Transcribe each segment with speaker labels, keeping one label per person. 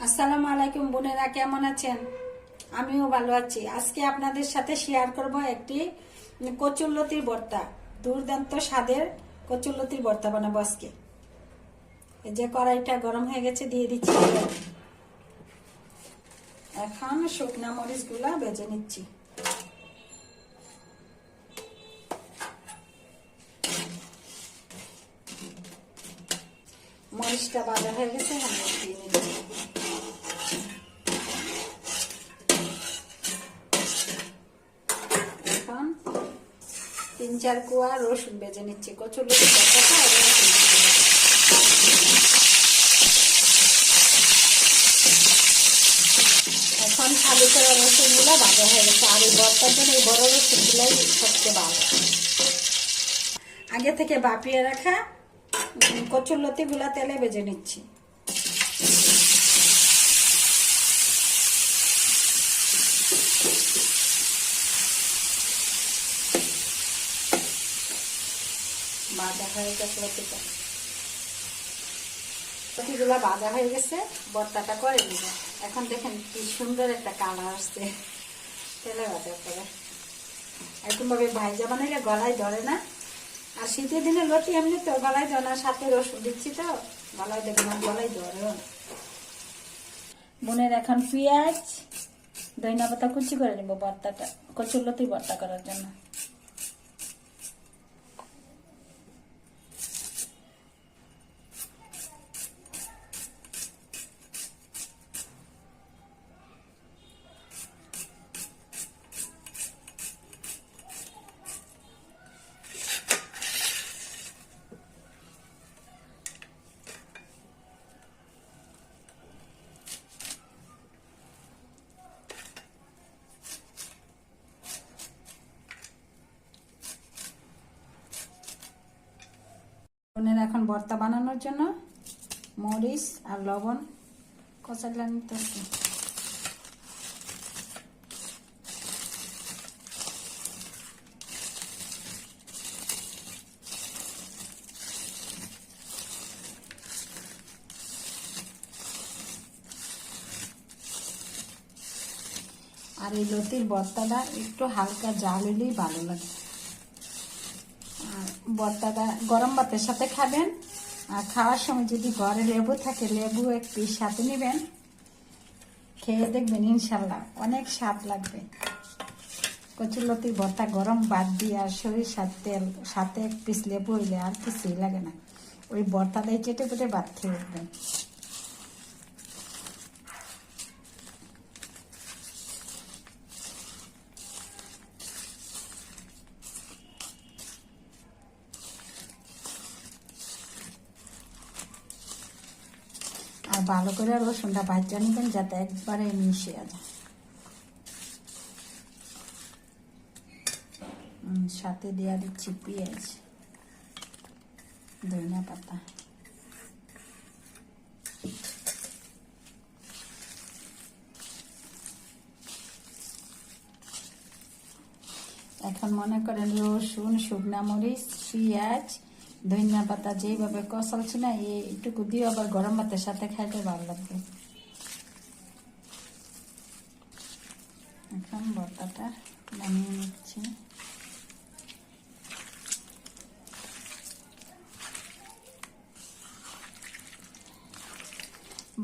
Speaker 1: আসসালামু আলাইকুম বোনেরা, কেমন আছেন? আমিও ভালো আছি। আজকে আপনাদের সাথে শেয়ার করব একটি কচুরলতির ভর্তা। দুর্দান্ত স্বাদের কচুরলতির ভর্তা বানাবো আজকে। এই যে কড়াইটা গরম হয়ে গেছে, দিয়ে দিচ্ছি। এখন শুকনা মরিচগুলা ভেজে নিচ্ছি। মরিচটা ভাজা হয়ে গেছে, আমি দিয়ে নিচ্ছি। এখন 3-4 কোয়া রসুন ভেজে নিচ্ছি। কচুরলতির ভর্তাটা রসুন। এখন খালি করে রসুনগুলো ভাজা হয়ে গেছে। আর এই ভর্তার জন্য এই বড় রসুনগুলাই সবচেয়ে ভালো। আগে থেকে বাপিয়ে রাখা কচুরলতিগুলা তেলে ভেজে নিচ্ছি। ভাজা হয়ে গেছে লতিগুলা, ভাজা হয়ে গেছে। ভর্তাটা করে নিব। এখন দেখেন কি সুন্দর একটা কালার আসছে তেলে ভাজা করে। এরকম ভাবে ভাইজা বানাইলে গলায় ধরে না। আর শীতের দিনে লতি এমনি তো গলায় ধরে না, সাথে রসুন দিচ্ছি তো গলায় দেবে না, গলায় ধরেও না। বোনের এখন পেঁয়াজ ধনিয়া পাতা কুচি করে নিব ভর্তাটা, কচুরলতি ভর্তা করার জন্য। বোনের এখন ভর্তা বানানোর জন্য মরিচ আর লবণ কষাইলা নিতেছি। আর এই লতির ভর্তাটা একটু হালকা জাল হলেই ভালো লাগে। ভর্তাটা গরম ভাতের সাথে খাবেন। আর খাওয়ার সময় যদি ঘরে লেবু থাকে, লেবু এক পিস সাথে নেবেন, খেয়ে দেখবেন ইনশাল্লাহ অনেক স্বাদ লাগবে। কচুরলতির ভর্তা গরম ভাত দিয়ে আর সরিষার তেল সাথে এক পিস লেবু হইলে আর কিছুই লাগে না। ওই ভর্তাটাই চেটে পেটে ভাত খেয়ে উঠবেন। আর ভালো করে রসুনটা ভাজা নিবেন যাতে একবারে মিশে যায়। সাথে দেওয়া দিচ্ছি পেঁয়াজ, ধনিয়া পাতা। এখন মনে করেন রসুন, শুকনা মরিচ, পেঁয়াজ, ধনিয়া পাতা যেইভাবে কষালছি না, এইটুকু দিয়ে আবার গরম ভাতের সাথে খাইতে ভালো লাগবে। এখন ভর্তাটা বানিয়ে নিচ্ছি।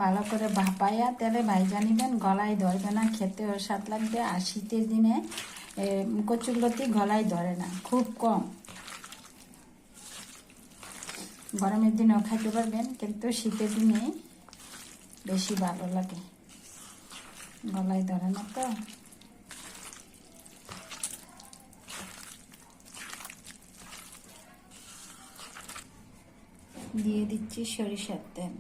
Speaker 1: ভালো করে ভাপাইয়া তেলে ভাইজা নিবেন, গলায় ধরবে না, খেতেও স্বাদ লাগবে। আর শীতের দিনে কচুরলতি গলায় ধরে না, খুব কম। গরমের দিনেও খাইতে পারবেন, কিন্তু শীতের দিনে বেশি ভালো লাগে, গলায় ধরে না তো। দিয়ে দিচ্ছি সরিষার তেল।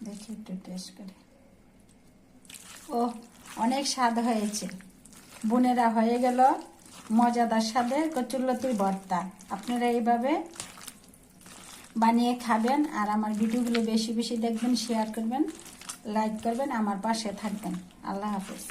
Speaker 1: দেখি একটু টেস্ট করে। ও অনেক স্বাদ হয়েছে বোনেরা, হয়ে গেল মজাদার স্বাদের কচুরলতির ভর্তা। আপনারা এইভাবে বানিয়ে খাবেন। আর আমার ভিডিওগুলো বেশি বেশি দেখবেন, শেয়ার করবেন, লাইক করবেন, আমার পাশে থাকবেন। আল্লাহ হাফেজ।